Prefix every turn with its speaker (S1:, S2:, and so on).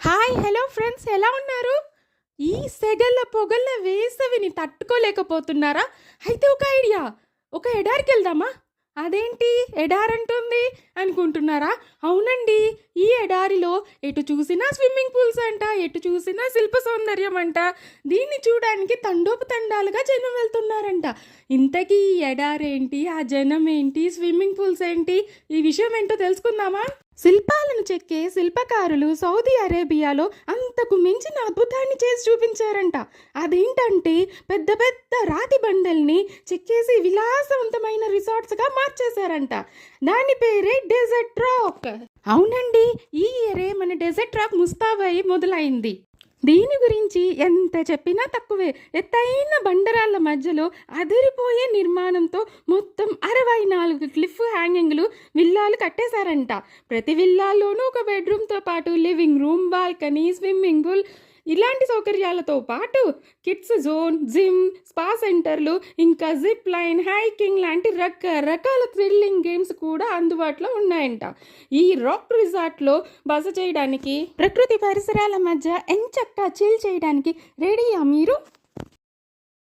S1: Hi hello friends, ఎలా ఉన్నారు? ఈ సెగల్ల పొగల్ల వేసవిని తట్టుకోలేకపోతున్నారా? అయితే ఒక ఐడియా, ఒక ఎడారికి వెళ్దామా? అదేంటి ఎడారంటుంది అనుకుంటున్నారా? అవునండి, ఈ ఎడారిలో ఎటు చూసినా స్విమ్మింగ్ పూల్స్ అంట, ఎటు చూసినా శిల్ప సౌందర్యం అంట. దీన్ని చూడడానికి తండోపతండాలుగా జనం వెళ్తున్నారంట. ఇంతకీ ఈ ఎడారేంటి, ఆ జనం ఏంటి, స్విమ్మింగ్ పూల్స్ ఏంటి, ఈ విషయం ఏంటో తెలుసుకుందామా? శిల్పాలను చెక్కే శిల్పకారులు సౌదీ అరేబియాలో అంతకు మించిన అద్భుతాన్ని చేసి చూపించారంట. అదేంటంటే పెద్ద పెద్ద రాతి బండల్ని చెక్కేసి విలాసవంతమైన రిసార్ట్స్గా మార్చేశారంట. దాని పేరే డెజర్ట్ రాక్. అవునండి, ఈ ఇయరే మన డెజర్ట్ రాక్ ముస్తాబై మొదలైంది. దీని గురించి ఎంత చెప్పినా తక్కువే. ఎత్తైన బండరాళ్ళ మధ్యలో అదిరిపోయే నిర్మాణంతో మొత్తం 64 క్లిఫ్ హ్యాంగింగ్లు విల్లాలు కట్టేశారంట. ప్రతి విల్లాల్లోనూ ఒక బెడ్రూమ్తో పాటు living room, balcony, swimming pool ఇలాంటి సౌకర్యాలతో పాటు కిడ్స్ జోన్, జిమ్, స్పా సెంటర్లు, ఇంకా జిప్ లైన్, హైకింగ్ లాంటి రకరకాల థ్రిల్లింగ్ గేమ్స్ కూడా అందుబాటులో ఉన్నాయంట. ఈ రాక్ రిసార్ట్లో బస చేయడానికి, ప్రకృతి పరిసరాల మధ్య ఎంచక్కా చిల్ చేయడానికి రెడీయా మీరు?